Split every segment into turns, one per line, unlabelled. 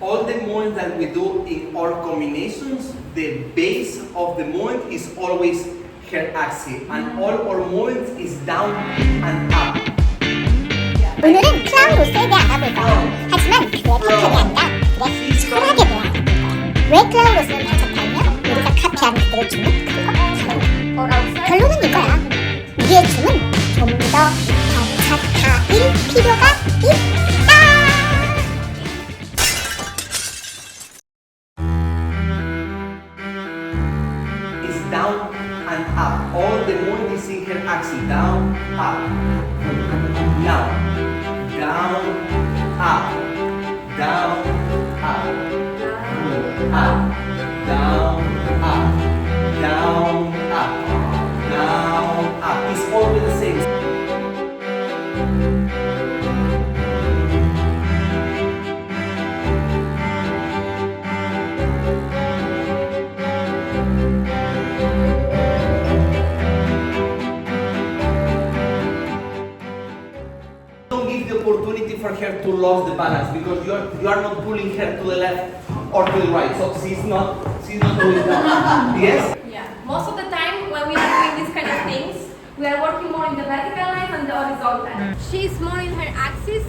all the movements that we do in our combinations, the base of the movement is always hair axis, and all our movements is down and up.
오늘은 클라우로스에 대해 알아볼 거야. 하지만 그게 ፐ펙이 아니라 그래 철학에 대해 알아볼 거야. 왜 클라우로스는 바차타이며 우리가 카피하는 그들의 춤은 그리고 다른 결론은 이거야. 우리의 춤은 좀 더 바차타일 필요가 있다.
It's down and up. All the movement is in her axis. Down, up. Now. Down, up. Down, up. Up. Down, up. Down, up. Down, up. It's always the same. Don't give the opportunity for her to lose the balance because you are not pulling her to the left or to the right. So she's not doing that. Yes?
Yeah. Most of the time when we are doing these kind of things, we are working more in the vertical line than the horizontal. She's more in her axis,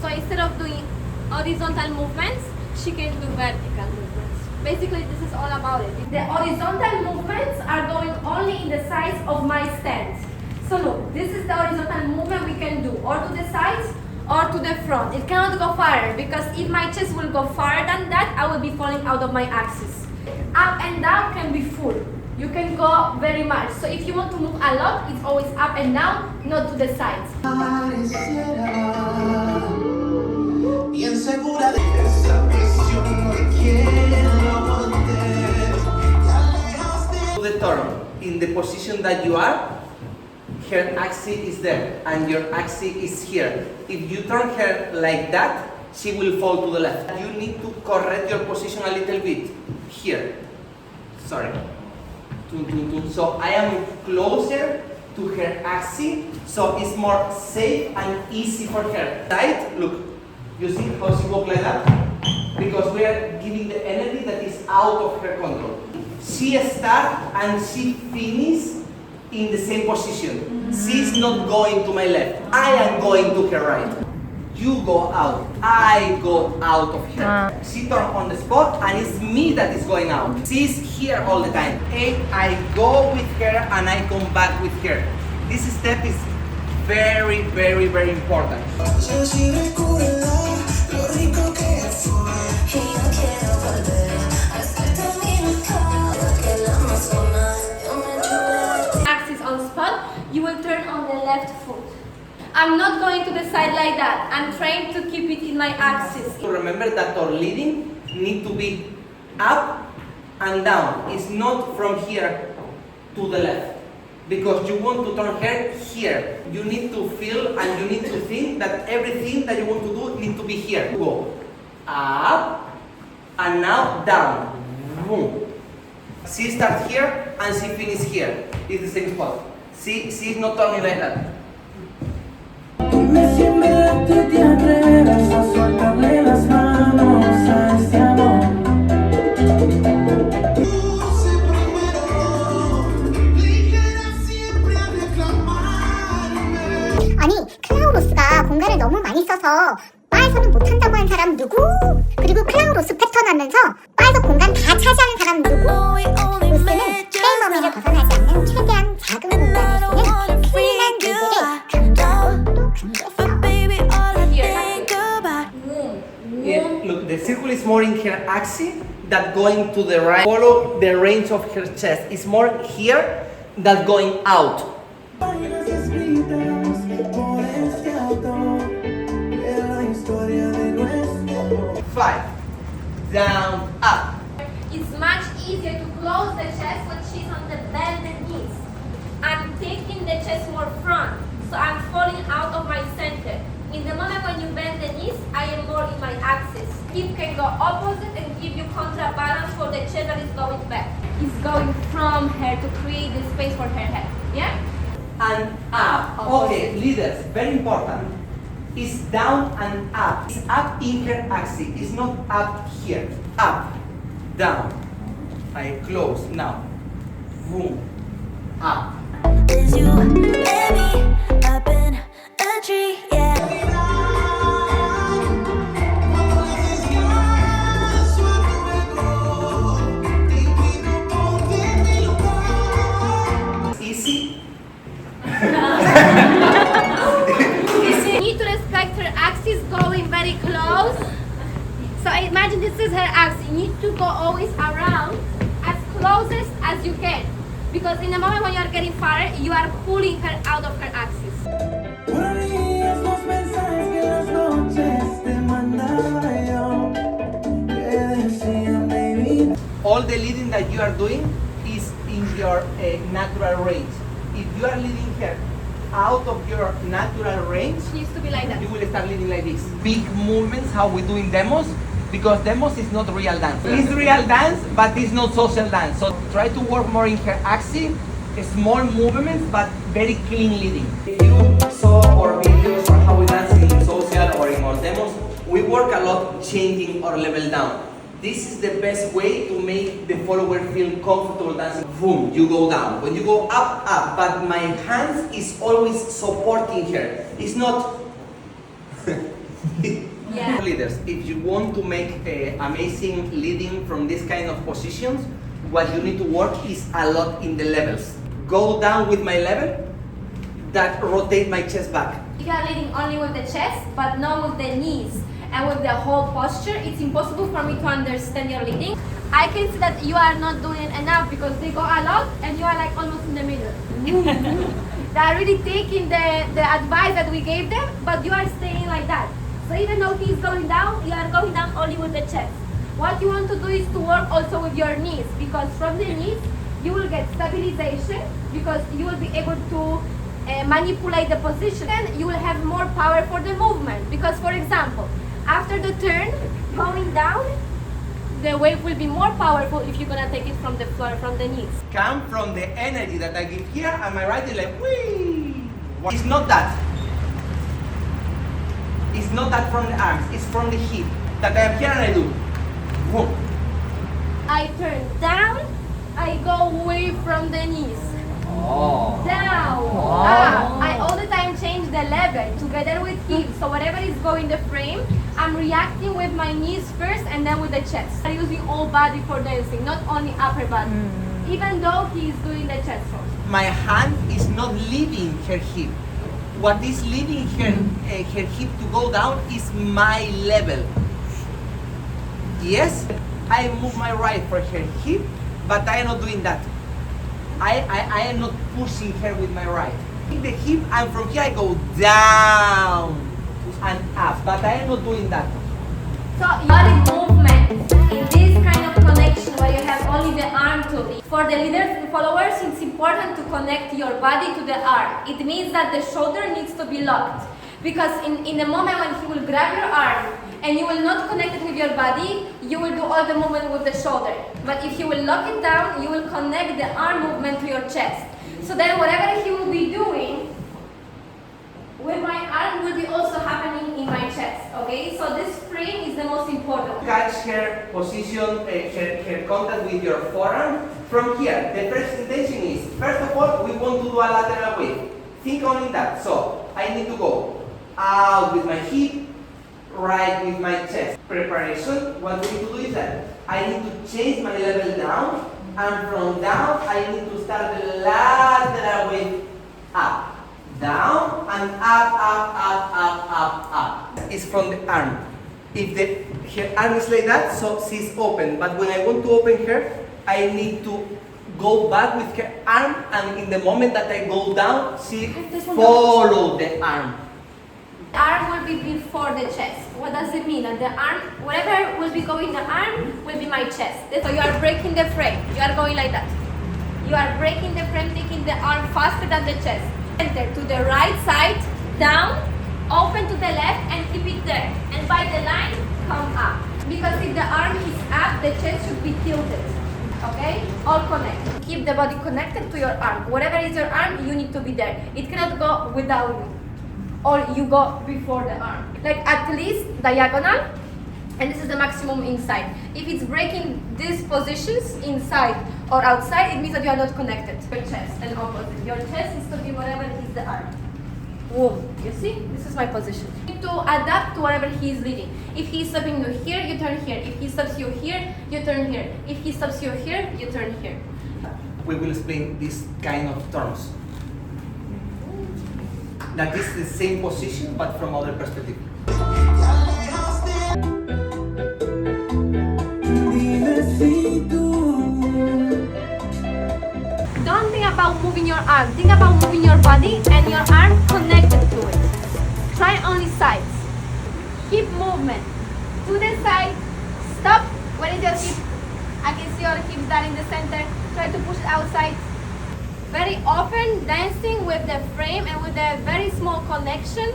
so instead of doing horizontal movements, she can do vertical movements. Basically, this is all about it. The horizontal movements are going only in the sides of my stance. So look, this is the horizontal movement we can do, or to the sides or to the front. It cannot go farther because if my chest will go farther than that, I will be falling out of my axis. Up and down can be full. You can go very much. So if you want to move a lot, it's always up and down, not to the sides.
To the turn, in the position that you are, her axis is there and your axis is here. If you turn her like that, she will fall to the left. You need to correct your position a little bit. Here. Sorry. So I am closer to her axis, so it's more safe and easy for her. Right? Look. You see how she walks like that? Because we are giving the energy that is out of her control. She starts and she finishes in the same position. She's not going to my left. I am going to her right. You go out. I go out of here. She turns on the spot and it's me that is going out. She's here all the time. And I go with her and I come back with her. This step is very, very, very important.
Axis on spot, you will turn on the left foot. I'm not going to the side like that. I'm trying to keep it in my axis.
So remember that our leading need to be up and down. It's not from here to the left. Because you want to turn her here. You need to feel and you need to think that everything that you want to do need to be here. Go up and now down. Boom. She starts here and she finishes here. It's the same spot. She's not turning like that.
아니 클라우로스가 공간을 너무 많이 써서 바에서는 못한다고 한 사람 누구? 그리고 클라우로스 패턴 하면서 바에서 공간 다 차지하는 사람 누구? 로스는 게임머미를 벗어나지 않는 최대한 작은 공간을 쓰는 클린한 리드를 강조하고 또 강조했어.
Yeah, look, the circle is more in her axis than going to the right. Follow the range of her chest. It's more here than going out. 5. Down, up.
It's much easier to close the chest when she's on the bended knees. I'm taking the chest more front, so I'm falling out of my center. In the moment when you bend the knees, I am more in my axis. Hip can go opposite and give you counterbalance for the chest that is going back. It's going from her to create the space for her head. Yeah?
And up. Okay, leaders, very important. It's down and up. It's up in her axis. It's not up here. Up, down. I close now. Boom, up.
Is you and me up in a tree, yeah.
Easy.
You need to respect her axis going very close. So imagine this is her axis. You need to go always around as closest as you can. Because in the moment when you are getting far, you are pulling her out of her axis.
All the leading that you are doing is in your natural range. If you are leading her out of your natural range,
She needs to be like that.
you will start leading like this. Big movements, how we do in demos, because demos is not real dance. It's real dance, but it's not social dance. So try to work more in her axis, small movements, but very clean leading. If you saw our videos on how we dance in social or in our demos, we work a lot changing our level down. This is the best way to make the follower feel comfortable dancing. Boom, you go down. When you go up, up, but my hands is always supporting her. It's not.
Yeah.
Leaders, if you want to make amazing leading from this kind of positions, what you need to work is a lot in the levels. Go down with my level, that rotate my chest back.
If you are leading only with the chest, but not with the knees and with the whole posture, it's impossible for me to understand your leading. I can see that you are not doing enough because they go a lot and you are like almost in the middle. They are really taking the advice that we gave them, but you are staying like that. So even though he is going down, you are going down only with the chest. What you want to do is to work also with your knees, because from the knees you will get stabilization, because you will be able to manipulate the position, and you will have more power for the movement. Because for example, after the turn, going down, the wave will be more powerful if you're gonna take it from the floor, from the knees.
Come from the energy that I give here, and my right is like, whee! It's not that. It's not that from the arms, it's from the hip. That I am here and I do. Boom.
I turn down, I go away from the knees.
Oh.
Down, up. I all the time change the level together with hips. So whatever is going the frame, I'm reacting with my knees first and then with the chest. I'm using all body for dancing, not only upper body. Even though he is doing the chest first.
My hand is not leaving her hip. What is leaving her hip to go down is my level. Yes, I move my right for her hip, but I am not doing that. I am not pushing her with my right. In the hip, and from here I go down and up, but I am not doing that.
So body movement in this kind of connection where you have only the arm to lead. For the leaders and followers, it's important to connect your body to the arm. It means that the shoulder needs to be locked. Because in the moment when he will grab your arm and you will not connect it with your body, you will do all the movement with the shoulder. But if you will lock it down, you will connect the arm movement to your chest. So then whatever he will be doing with my arm will be also happening in my chest, okay? So this frame is the most important.
Catch her position, her contact with your forearm from here. The first intention is, first of all, we want to do a lateral wave. Think only that. So I need to go out with my hip, right with my chest. Preparation, what we need to do is that I need to change my level down, and from down I need to start the lateral wave up. Down and up. It's from the arm. If her arm is like that, so she's open. But when I want to open her, I need to go back with her arm, and in the moment that I go down, she follow the arm.
The arm will be before the chest. What does it mean? That the arm, whatever will be going the arm, will be my chest. So you are breaking the frame. You are going like that. You are breaking the frame, taking the arm faster than the chest. Enter to the right side, down, open to the left, and keep it there. And by the line, come up. Because if the arm is up, the chest should be tilted. Okay? All connect. Keep the body connected to your arm. Whatever is your arm, you need to be there. It cannot go without you. or you go before the arm. Like at least diagonal, and this is the maximum inside. If it's breaking these positions inside or outside, it means that you are not connected. Your chest and opposite. Your chest is to be whatever is the arm. Whoa, you see? This is my position. You need to adapt to whatever he is leading. If he is stopping you here, you turn here. If he stops you here, you turn here. If he stops you here, you turn here.
We will explain this kind of terms. That is the same position but from other perspective.
Don't think about moving your arm. Think about moving your body and your arm connected to it. Try only sides. Hip movement. To the side. Stop. When is your hip? I can see your hips there in the center. Try to push it outside. Very often dancing with the frame and with a very small connection,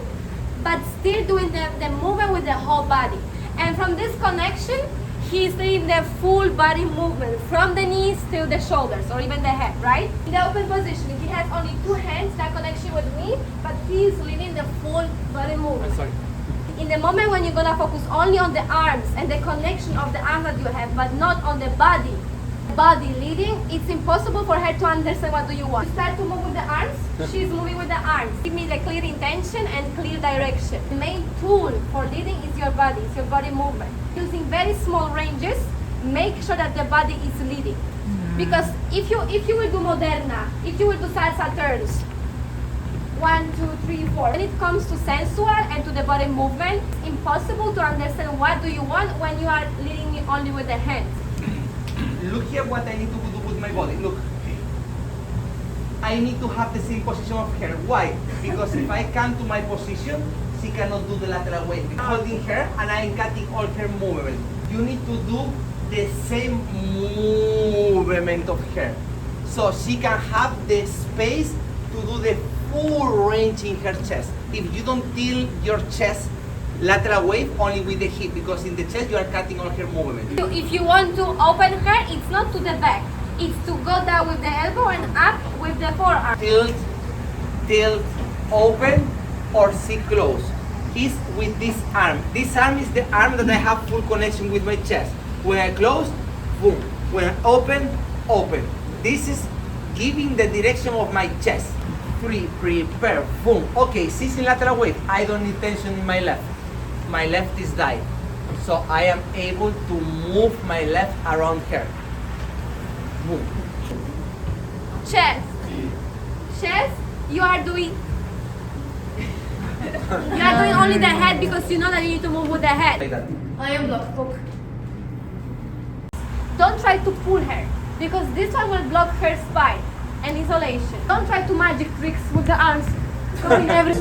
but still doing the movement with the whole body. And from this connection, he's doing the full body movement from the knees to the shoulders or even the head, right? In the open position, he has only two hands, that connection with me, but he's leading the full body movement. In the moment when you're gonna focus only on the arms and the connection of the arms that you have, but not on the body leading, it's impossible for her to understand what do you want. You start to move with the arms, she's moving with the arms. Give me the clear intention and clear direction. The main tool for leading is your body, it's your body movement. Using very small ranges, make sure that the body is leading. Because if you will do moderna, if you will do salsa turns, 1, 2, 3, 4. When it comes to sensual and to the body movement, it's impossible to understand what do you want when you are leading me only with the hands.
Look here what I need to do with my body. Look. I need to have the same position of her. Why? Because if I come to my position, she cannot do the lateral wave. I'm holding her and I'm cutting all her movement. You need to do the same movement of her. So she can have the space to do the full range in her chest. If you don't tilt your chest lateral wave only with the hip, because in the chest you are cutting all her movement.
If you want to open her, it's not to the back. It's to go down with the elbow and up with the forearm.
Tilt, open, or sit close. Is with this arm. This arm is the arm that I have full connection with my chest. When I close, boom. When I open, open. This is giving the direction of my chest. Free, prepare, boom. Okay, she's in lateral wave. I don't need tension in my left. My left is tight. So I am able to move my left around her. Boom.
Chest. Chest, you are doing only the head because you know that you need to move with the head.
Like that.
I am blocked. Hook. Don't try to pull her because this one will block her spine and isolation. Don't try to magic tricks with the arms. Going every